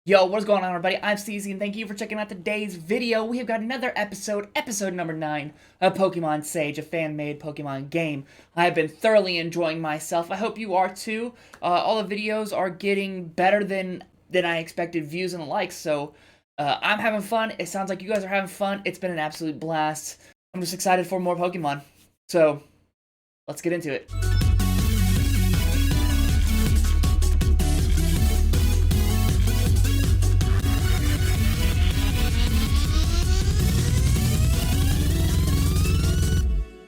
Yo, what's going on, everybody? I'm CZ, and thank you for checking out today's video. We have got another episode number 9 of Pokemon Sage, a fan-made Pokemon game. I've been thoroughly enjoying myself. I hope you are too. All the videos are getting better than I expected views and likes, so I'm having fun. It sounds like you guys are having fun. It's been an absolute blast. I'm just excited for more Pokemon. So, let's get into it.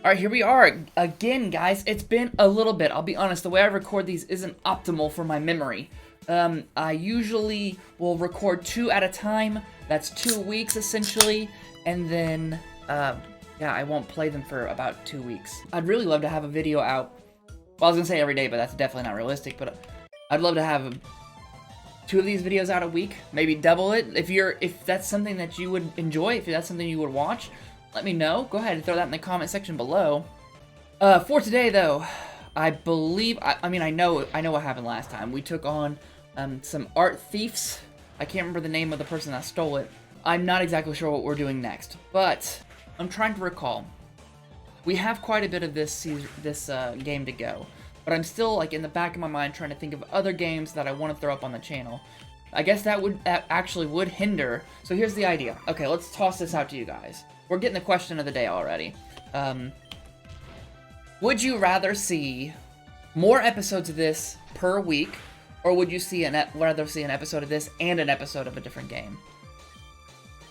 Alright, here we are again, guys. It's been a little bit. I'll be honest, the way I record these isn't optimal for my memory. I usually will record 2 at a time. That's 2 weeks, essentially. And then, yeah, I won't play them for about 2 weeks. I'd really love to have a video out. Well, I was gonna say every day, but that's definitely not realistic. But I'd love to have 2 of these videos out a week. Maybe double it. If that's something that you would enjoy, if that's something you would watch, let me know. Go ahead and throw that in the comment section below. For today, though, I believe, I know what happened last time. We took on some art thieves. I can't remember the name of the person that stole it. I'm not exactly sure what we're doing next, but I'm trying to recall. We have quite a bit of this game to go, but I'm still, like, in the back of my mind trying to think of other games that I want to throw up on the channel. I guess that actually would hinder. So here's the idea. Okay, let's toss this out to you guys. We're getting the question of the day already. Would you rather see more episodes of this per week, or would you rather see an episode of this and an episode of a different game?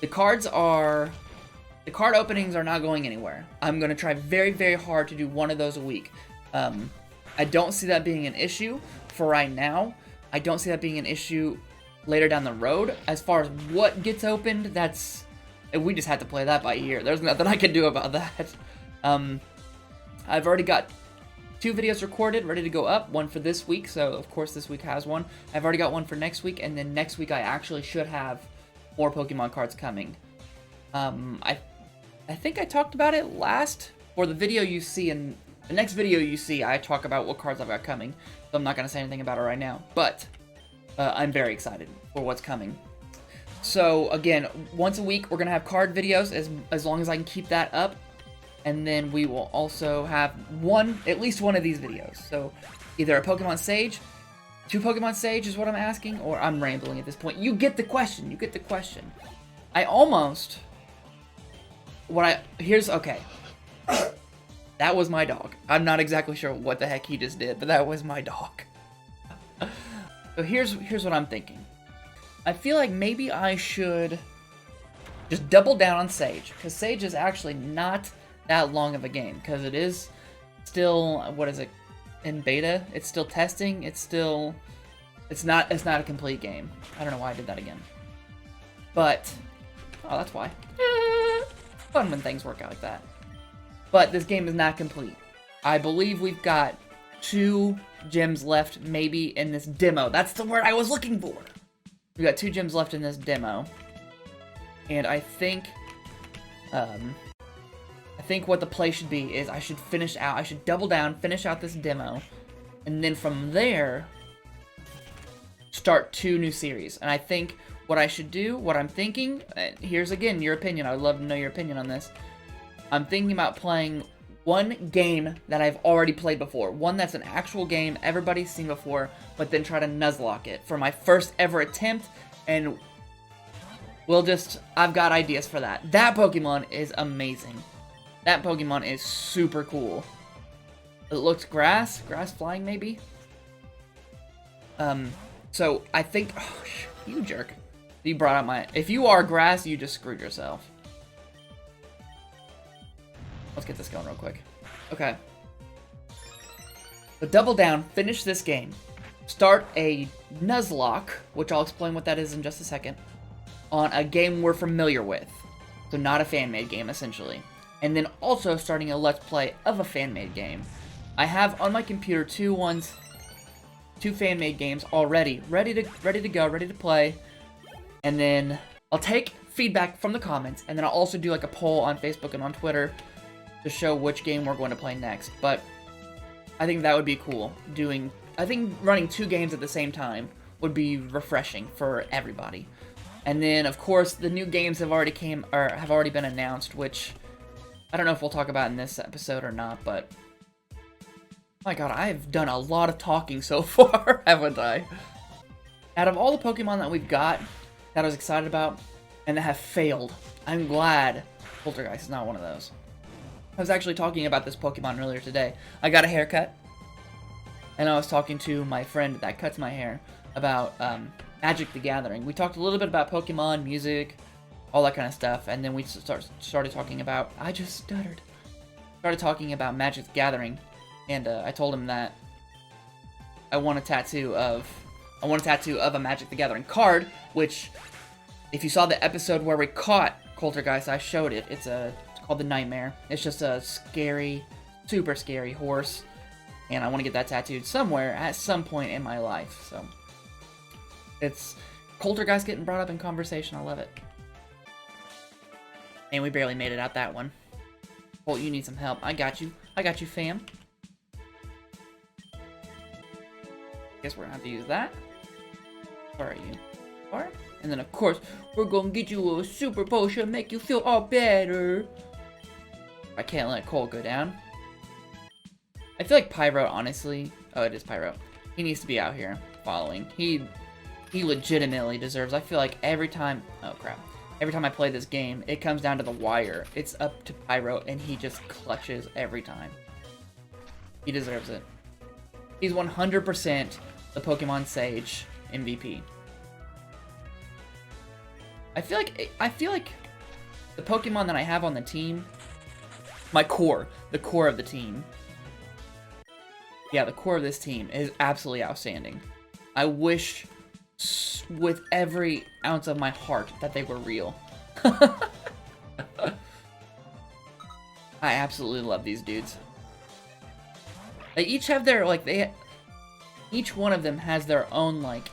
The card openings are not going anywhere. I'm going to try very, very hard to do one of those a week. I don't see that being an issue for right now. I don't see that being an issue later down the road. As far as what gets opened, we just had to play that by ear. There's nothing I can do about that. I've already got 2 videos recorded, ready to go up. One for this week, so of course this week has one. I've already got one for next week, and then next week I actually should have more Pokemon cards coming. I think I talked about it last, or the video you see in the next video you see, I talk about what cards I've got coming. So I'm not going to say anything about it right now, but I'm very excited for what's coming. So, again, once a week, we're going to have card videos, as long as I can keep that up. And then we will also have at least one of these videos. So, either a Pokemon Sage, 2 Pokemon Sage is what I'm asking, or I'm rambling at this point. You get the question. You get the question. Okay. That was my dog. I'm not exactly sure what the heck he just did, but that was my dog. So, here's what I'm thinking. I feel like maybe I should just double down on Sage, because Sage is actually not that long of a game, because it is still, what is it, in beta? It's still testing, it's not a complete game. I don't know why I did that again. But, oh, that's why. Fun when things work out like that. But this game is not complete. I believe we've got 2 gems left, maybe, in this demo. That's the word I was looking for! We got 2 gems left in this demo, and I think what the play should be is I should double down, finish out this demo, and then from there, start 2 new series. And I think what I should do, what I'm thinking, here's again your opinion, I would love to know your opinion on this. I'm thinking about playing one game that I've already played before. One that's an actual game everybody's seen before, but then try to Nuzlocke it for my first ever attempt, and I've got ideas for that. That Pokemon is amazing. That Pokemon is super cool. It looks grass flying maybe? So I think, oh, you jerk. You brought up if you are grass, you just screwed yourself. Let's get this going real quick. Okay. But double down, finish this game. Start a Nuzlocke, which I'll explain what that is in just a second, on a game we're familiar with. So not a fan-made game, essentially. And then also starting a Let's Play of a fan-made game. I have on my computer 2 fan-made games already, ready to go, ready to play. And then I'll take feedback from the comments, and then I'll also do like a poll on Facebook and on Twitter to show which game we're going to play next. But I think that would be cool. I think running 2 games at the same time would be refreshing for everybody. And then, of course, the new games have already been announced, which I don't know if we'll talk about in this episode or not, but my god, I've done a lot of talking so far, haven't I? Out of all the Pokemon that we've got, that I was excited about, and that have failed, I'm glad Poltergeist is not one of those. I was actually talking about this Pokemon earlier today. I got a haircut, and I was talking to my friend that cuts my hair about Magic the Gathering. We talked a little bit about Pokemon, music, all that kind of stuff, and then we started talking about, I just stuttered. Started talking about Magic the Gathering, and I told him that I want a tattoo of a Magic the Gathering card, which, if you saw the episode where we caught Poltergeist, I showed it. It's called the Nightmare. It's just a scary, super scary horse, and I want to get that tattooed somewhere at some point in my life. So it's Poltergeist getting brought up in conversation. I love it. And we barely made it out that one. Colt, you need some help. I got you. I got you, fam. Guess we're gonna have to use that. Where are you? Where? And then, of course, we're gonna get you a super potion, make you feel all better. I can't let Cole go down. I feel like Pyro, honestly... Oh, it is Pyro. He needs to be out here following. He legitimately deserves... I feel like every time... Oh, crap. Every time I play this game, it comes down to the wire. It's up to Pyro, and he just clutches every time. He deserves it. He's 100% the Pokemon Sage MVP. I feel like the Pokemon that I have on the team, the core of the team. Yeah, the core of this team is absolutely outstanding. I wish with every ounce of my heart that they were real. I absolutely love these dudes. They each have their, like, each one of them has their own, like,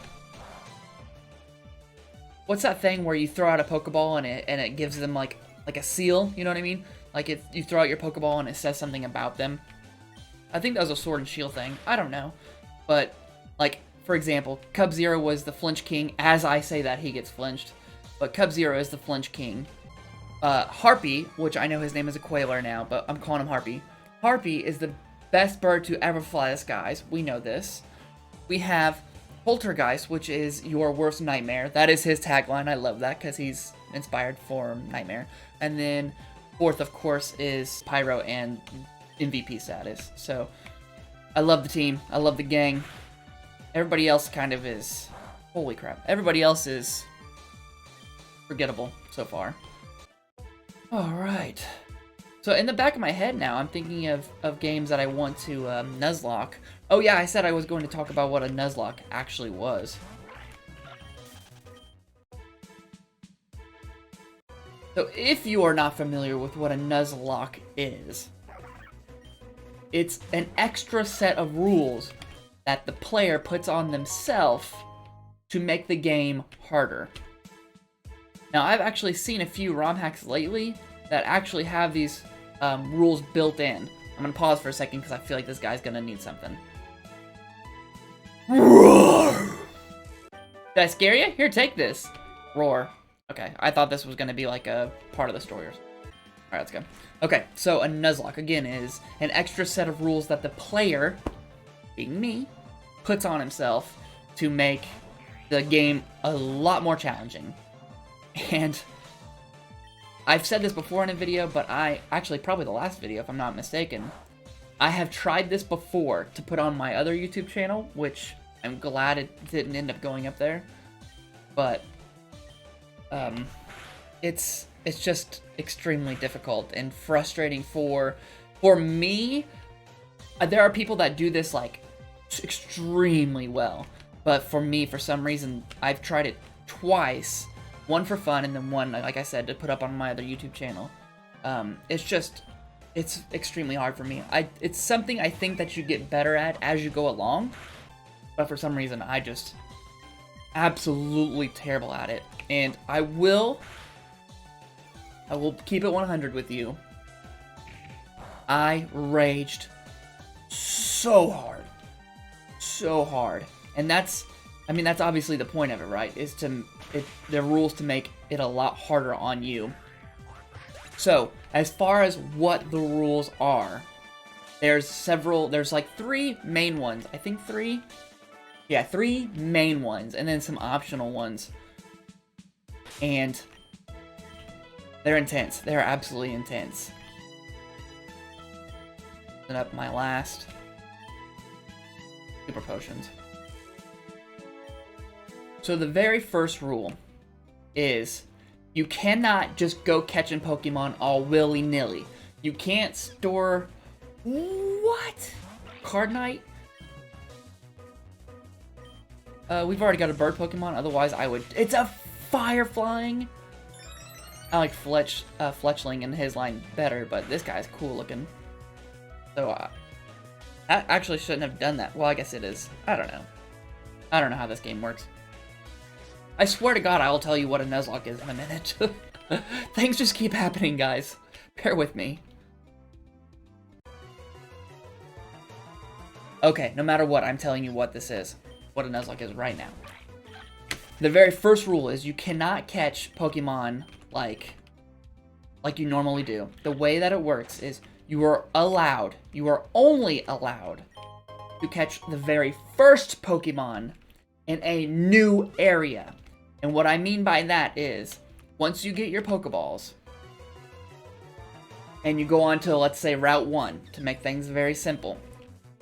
what's that thing where you throw out a Pokeball and it gives them, like a seal, you know what I mean? Like, you throw out your Pokeball and it says something about them. I think that was a Sword and Shield thing. I don't know. But, like, for example, Cub-Zero was the Flinch King. As I say that, he gets flinched. But Cub-Zero is the Flinch King. Harpy, which I know his name is a Quailer now, but I'm calling him Harpy. Harpy is the best bird to ever fly the skies. We know this. We have Poltergeist, which is your worst nightmare. That is his tagline. I love that because he's inspired for Nightmare. And then fourth, of course, is Pyro and MVP status. So I love the team. I love the gang. Everybody else kind of is... Holy crap. Everybody else is forgettable so far. Alright. So in the back of my head now, I'm thinking of games that I want to Nuzlocke. Oh yeah, I said I was going to talk about what a Nuzlocke actually was. So if you are not familiar with what a Nuzlocke is, it's an extra set of rules that the player puts on themselves to make the game harder. Now, I've actually seen a few ROM hacks lately that actually have these rules built in. I'm gonna pause for a second because I feel like this guy's gonna need something. Roar! Did I scare you? Here, take this. Roar. Okay, I thought this was gonna be like a part of the story. Alright, let's go. Okay, so a Nuzlocke, again, is an extra set of rules that the player, being me, puts on himself to make the game a lot more challenging. And I've said this before in a video, but probably the last video if I'm not mistaken, I have tried this before to put on my other YouTube channel, which I'm glad it didn't end up going up there, but it's just extremely difficult and frustrating for me. There are people that do this like extremely well, but for me, for some reason, I've tried it twice. One for fun, and then one, like I said, to put up on my other YouTube channel. It's extremely hard for me. It's something I think that you get better at as you go along, but for some reason, I just absolutely terrible at it. And I will keep it 100 with you. I raged so hard, and that's I mean, that's obviously the point of it, right? Is the rules to make it a lot harder on you. So, as far as what the rules are, there's like 3 main ones. I think 3? Yeah, 3 main ones, and then some optional ones. And they're intense. They're absolutely intense. Set up my last super potions. So the very first rule is you cannot just go catching Pokemon all willy-nilly. You can't store... What? Card Knight? We've already got a bird Pokemon, otherwise I would... It's a fire flying! I like Fletchling in his line better, but this guy's cool looking. So, I actually shouldn't have done that. Well, I guess it is. I don't know. I don't know how this game works. I swear to God, I'll tell you what a Nuzlocke is in a minute. Things just keep happening, guys. Bear with me. Okay, no matter what, I'm telling you what this is. What a Nuzlocke is right now. The very first rule is you cannot catch Pokemon like you normally do. The way that it works is you are only allowed to catch the very first Pokemon in a new area. And what I mean by that is, once you get your Pokeballs, and you go on to, let's say, Route 1, to make things very simple,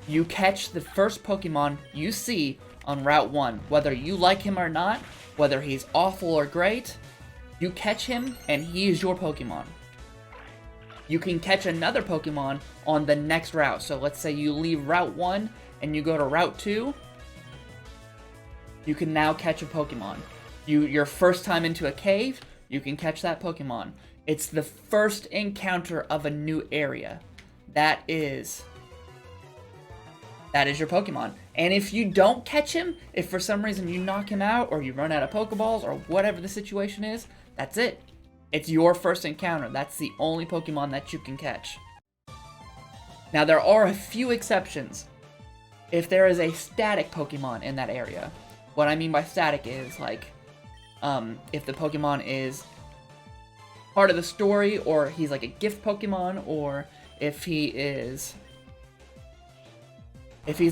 you catch the first Pokemon you see on Route 1, whether you like him or not, whether he's awful or great, you catch him, and he is your Pokemon. You can catch another Pokemon on the next route. So let's say you leave Route 1, and you go to Route 2, you can now catch a Pokemon. Your first time into a cave, you can catch that Pokemon. It's the first encounter of a new area. That is your Pokemon. And if you don't catch him, if for some reason you knock him out, or you run out of Pokeballs, or whatever the situation is, that's it. It's your first encounter. That's the only Pokemon that you can catch. Now, there are a few exceptions. If there is a static Pokemon in that area. What I mean by static is, like, if the Pokemon is part of the story, or he's like a gift Pokemon, or if he's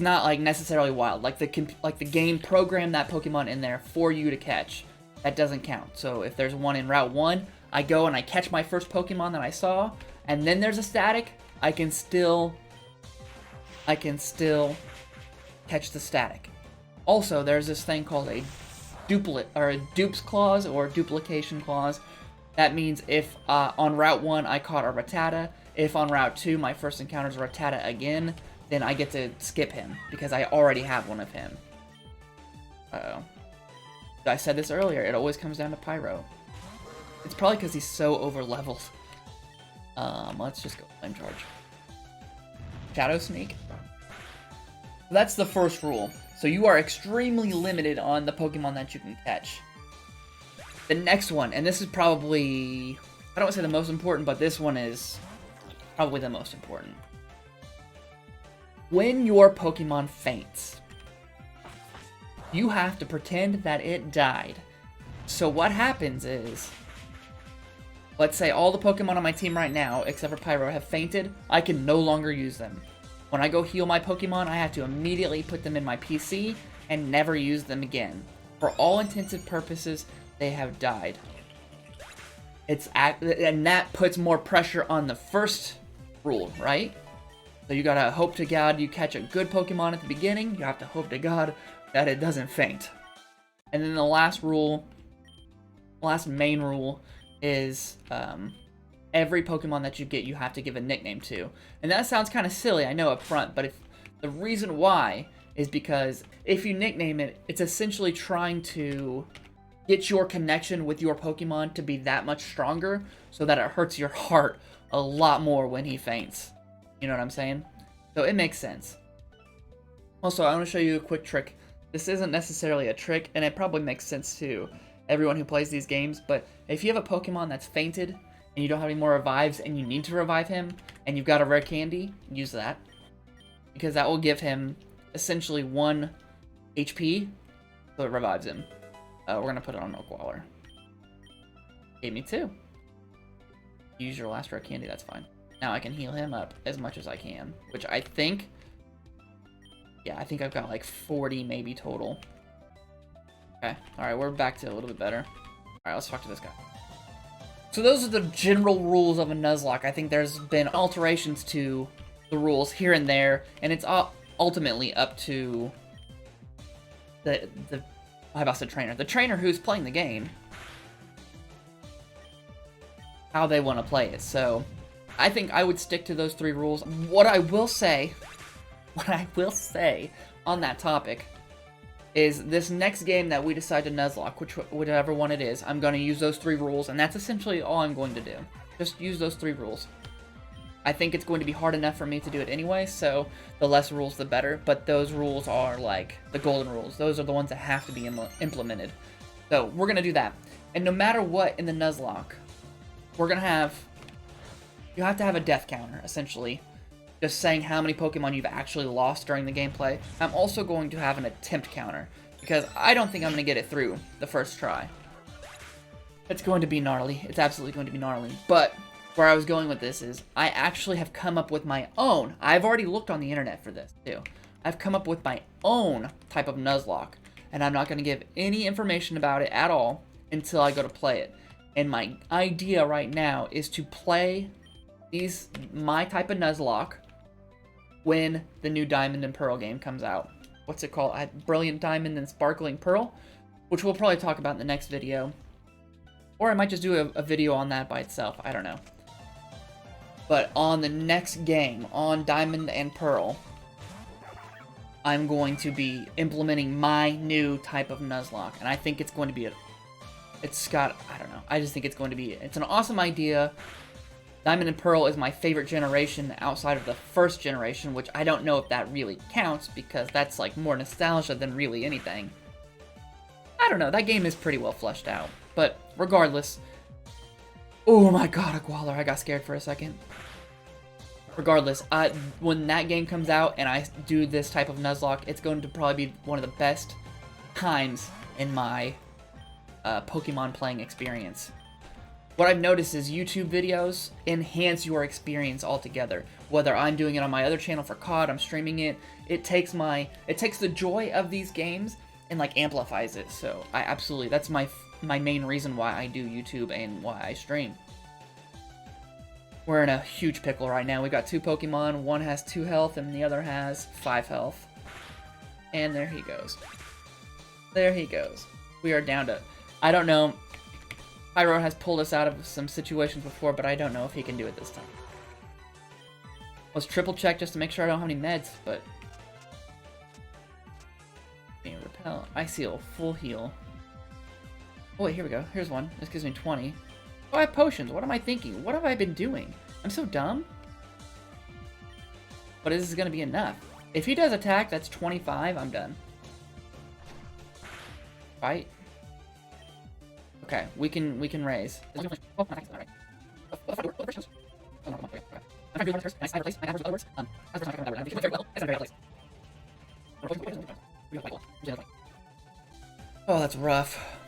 not like necessarily wild, like the game programmed that Pokemon in there for you to catch, that doesn't count. So if there's one in Route 1, I go and I catch my first Pokemon that I saw, and then there's a static, I can still catch the static. Also, there's this thing called a dupes clause, or duplication clause. That means if on Route 1 I caught a Rattata, if on Route 2 my first encounter is a Rattata again, then I get to skip him, because I already have one of him. Uh-oh. I said this earlier, it always comes down to Pyro. It's probably because he's so over-leveled. Let's just go Flame Charge. Shadow Sneak. That's the first rule. So you are extremely limited on the Pokemon that you can catch. The next one, and this is probably, I don't want to say the most important, but this one is probably the most important. When your Pokemon faints, you have to pretend that it died. So what happens is, let's say all the Pokemon on my team right now, except for Pyro, have fainted, I can no longer use them. When I go heal my Pokemon, I have to immediately put them in my PC and never use them again. For all intents and purposes, they have died. And that puts more pressure on the first rule, right? So you gotta hope to God you catch a good Pokemon at the beginning. You have to hope to God that it doesn't faint. And then the last main rule is every Pokemon that you get, you have to give a nickname to. And that sounds kind of silly, I know, up front, but the reason why is because if you nickname it, it's essentially trying to get your connection with your Pokemon to be that much stronger, so that it hurts your heart a lot more when he faints. You know what I'm saying? So it makes sense. Also, I want to show you a quick trick. This isn't necessarily a trick, and it probably makes sense to everyone who plays these games, but if you have a Pokemon that's fainted, and you don't have any more revives, and you need to revive him, and you've got a rare candy, use that. Because that will give him essentially 1 HP, So it revives him. We're gonna put it on Milk Waller. Gave me 2. Use your last rare candy, that's fine. Now I can heal him up as much as I can, which I think... Yeah, I think I've got like 40 maybe total. Okay, alright, we're back to a little bit better. Alright, let's talk to this guy. So those are the general rules of a Nuzlocke. I think there's been alterations to the rules here and there, and it's ultimately up to the trainer. The trainer who's playing the game. How they want to play it. So I think I would stick to those 3 rules. What I will say on that topic is this next game that we decide to Nuzlocke, whichever one it is, I'm going to use those 3 rules, and that's essentially all I'm going to do. Just use those 3 rules. I think it's going to be hard enough for me to do it anyway, so the less rules the better, but those rules are like the golden rules. Those are the ones that have to be implemented. So we're going to do that. And no matter what in the Nuzlocke, we're going to have... You have to have a death counter, essentially. Just saying how many Pokemon you've actually lost during the gameplay. I'm also going to have an attempt counter, because I don't think I'm going to get it through the first try. It's going to be gnarly. It's absolutely going to be gnarly. But where I was going with this is, I actually have come up with my own... I've already looked on the internet for this, too. I've come up with my own type of Nuzlocke, and I'm not going to give any information about it at all until I go to play it. And my idea right now is to play my type of Nuzlocke when the new Diamond and Pearl game comes out. What's it called? Brilliant Diamond and Sparkling Pearl, which we'll probably talk about in the next video. Or I might just do a video on that by itself. I don't know. But on the next game, on Diamond and Pearl, I'm going to be implementing my new type of Nuzlocke. And I think it's going to be I don't know. I just think it's going to be... It's an awesome idea. Diamond and Pearl is my favorite generation outside of the first generation, which I don't know if that really counts, because that's like more nostalgia than really anything. I don't know, that game is pretty well fleshed out. But regardless... Oh my god, a Gwaller, I got scared for a second. Regardless, when that game comes out and I do this type of Nuzlocke, it's going to probably be one of the best times in my Pokemon playing experience. What I've noticed is YouTube videos enhance your experience altogether. Whether I'm doing it on my other channel for COD, I'm streaming it, it takes the joy of these games and like amplifies it. So that's my main reason why I do YouTube and why I stream. We're in a huge pickle right now. We got 2 Pokemon, one has 2 health and the other has 5 health. And there he goes. There he goes. We are down to, I don't know. Pyro has pulled us out of some situations before, but I don't know if he can do it this time. Let's triple check just to make sure I don't have any meds, but... Repel. Ice Heal. Full heal. Oh wait, here we go. Here's one. This gives me 20. Oh, I have potions. What am I thinking? What have I been doing? I'm so dumb. But this is going to be enough. If he does attack, that's 25. I'm done. Fight. Okay, we can raise. Oh, that's rough.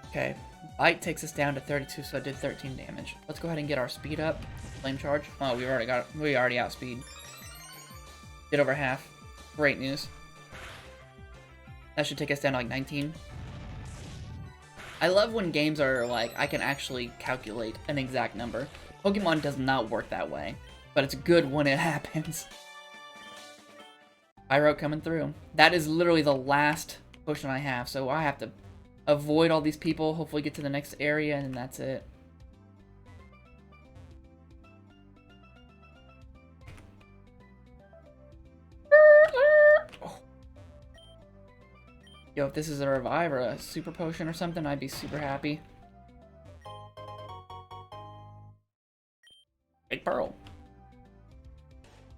Okay, Bite takes us down to 32, so I did 13 damage. Let's go ahead and get our speed up. Flame Charge. Oh, we already outspeed. Did over half. Great news. That should take us down to like 19. I love when games are like, I can actually calculate an exact number. Pokemon does not work that way, but it's good when it happens. Pyro coming through. That is literally the last potion I have, so I have to avoid all these people, hopefully get to the next area, and that's it. Yo, if this is a revive or a super potion or something, I'd be super happy. Big Pearl.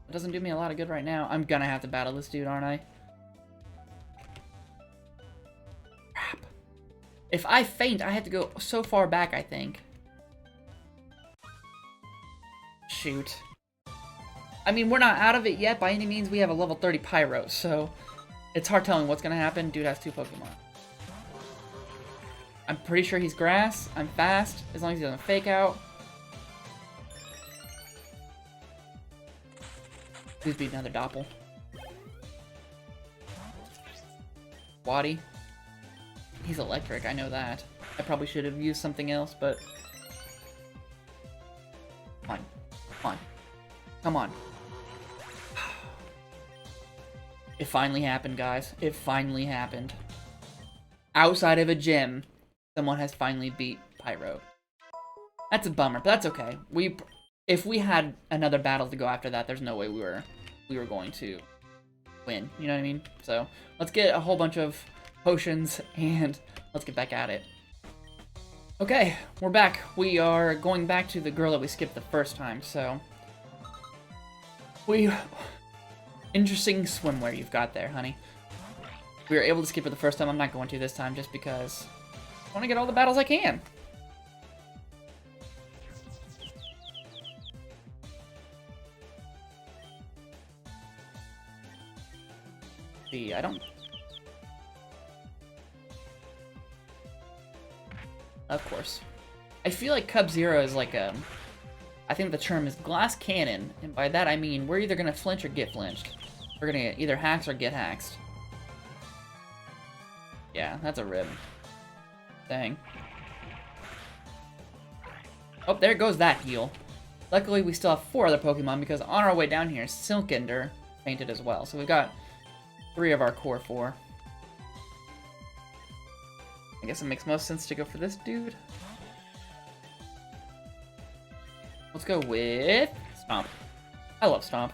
It doesn't do me a lot of good right now. I'm gonna have to battle this dude, aren't I? Crap. If I faint, I have to go so far back, I think. Shoot. I mean, we're not out of it yet by any means. We have a level 30 Pyro, so... It's hard telling what's gonna happen. Dude has 2 Pokemon. I'm pretty sure he's grass. I'm fast, as long as he doesn't fake out. Please be another Doppel. Waddy. He's electric, I know that. I probably should have used something else, but... Come on. Come on. Come on. It finally happened, guys. It finally happened. Outside of a gym, someone has finally beat Pyro. That's a bummer, but that's okay. If we had another battle to go after that, there's no way we were going to win. You know what I mean? So let's get a whole bunch of potions and let's get back at it. Okay, we're back. We are going back to the girl that we skipped the first time. So interesting swimwear you've got there, honey. We were able to skip it the first time. I'm not going to this time just because I want to get all the battles I can. See, I don't... Of course. I feel like Cub Zero is like a... I think the term is glass cannon, and by that I mean we're either gonna flinch or get flinched. We're gonna either hax or get haxed. Yeah, that's a rib. Dang. Oh, there goes that heal. Luckily, we still have 4 other Pokemon because on our way down here, Silkender fainted as well. So we've got 3 of our core 4. I guess it makes most sense to go for this dude. Let's go with Stomp. I love Stomp.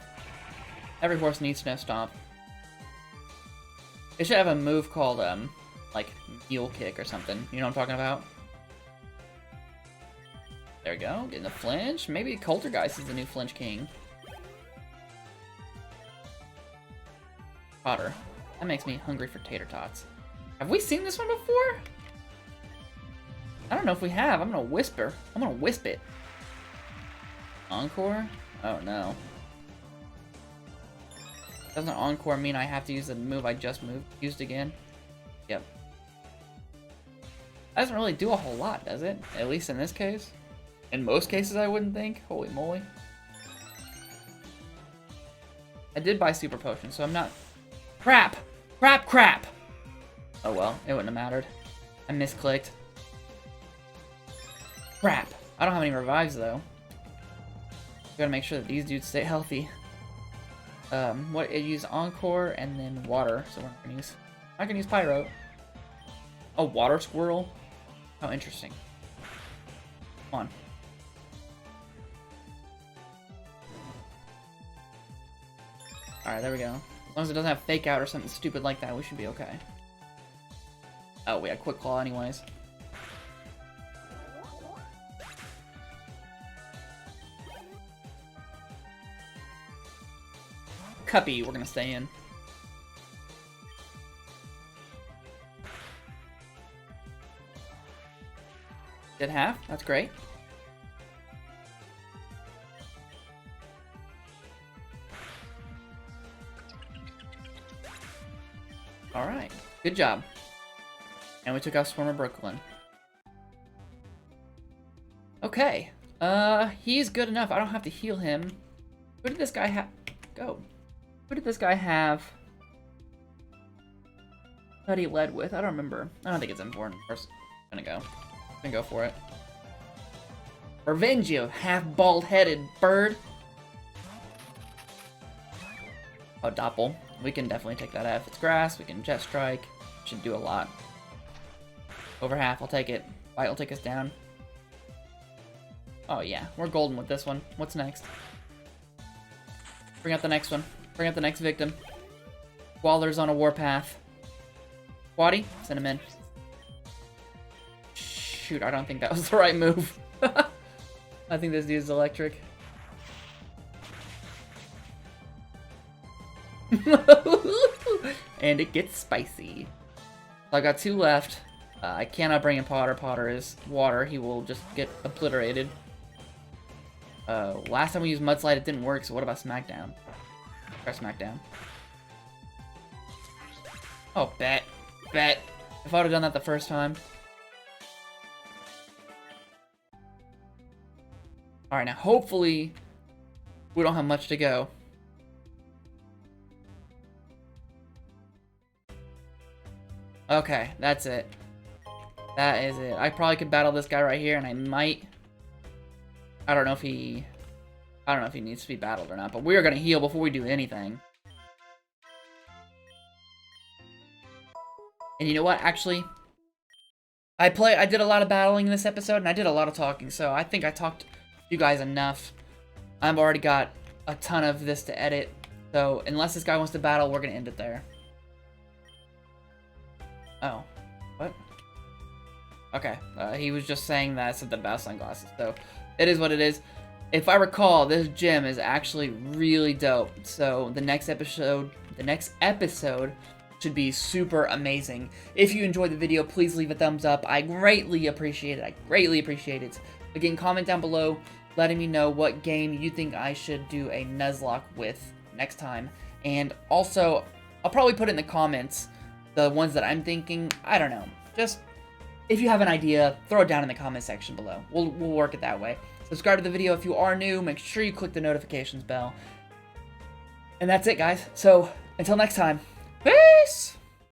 Every horse needs to know Stomp. It should have a move called, like, Mule Kick or something. You know what I'm talking about? There we go. Getting a flinch. Maybe Coultergeist is the new flinch king. Potter. That makes me hungry for tater tots. Have we seen this one before? I don't know if we have. I'm gonna whisper. I'm gonna wisp it. Encore? Oh no. Doesn't Encore mean I have to use the move I just used again? Yep. That doesn't really do a whole lot, does it? At least in this case. In most cases, I wouldn't think. Holy moly. I did buy Super Potion, so I'm not... Crap! Crap, crap! Oh well, it wouldn't have mattered. I misclicked. Crap. I don't have any revives, though. Gotta make sure that these dudes stay healthy. It used Encore and then Water, so we're not gonna use Pyro. A Water Squirrel? Oh, interesting. Come on. Alright, there we go. As long as it doesn't have Fake Out or something stupid like that, we should be okay. Oh, we had Quick Claw anyways. Cuppy, we're gonna stay in. Did half? That's great. Alright, good job. And we took out Swarmer Brooklyn. Okay. He's good enough. I don't have to heal him. Who did this guy have? Go. Who did this guy have that he led with? I don't remember. I don't think it's important. First, I'm gonna go for it. Revenge you, half-bald-headed bird. Oh, Doppel. We can definitely take that out. If it's grass, we can Jet Strike. Should do a lot. Over half, I'll take it. Bite will take us down. Oh yeah, we're golden with this one. What's next? Bring out the next one. Bring out the next victim. Waller's on a warpath. Waddy, send him in. Shoot, I don't think that was the right move. I think this dude's electric. And it gets spicy. So I got 2 left. I cannot bring in Potter. Potter is water. He will just get obliterated. Last time we used Mudslide, it didn't work, so what about Smackdown? Try Smackdown. Oh, bet. Bet. If I would have done that the first time. Alright, now hopefully we don't have much to go. Okay, that's it. That is it. I probably could battle this guy right here, and I might... I don't know if he needs to be battled or not, but we are going to heal before we do anything. And you know what, actually? I did a lot of battling in this episode, and I did a lot of talking, so I think I talked to you guys enough. I've already got a ton of this to edit, so unless this guy wants to battle, we're going to end it there. Oh. What? Okay, he was just saying that something about sunglasses, so it is what it is. If I recall, this gym is actually really dope, so the next episode should be super amazing. If you enjoyed the video, please leave a thumbs up. I greatly appreciate it. I greatly appreciate it. Again, comment down below letting me know what game you think I should do a Nuzlocke with next time. And also, I'll probably put it in the comments, the ones that I'm thinking. I don't know. Just, if you have an idea, throw it down in the comment section below. We'll work it that way. Subscribe to the video if you are new. Make sure you click the notifications bell. And that's it, guys. So, until next time.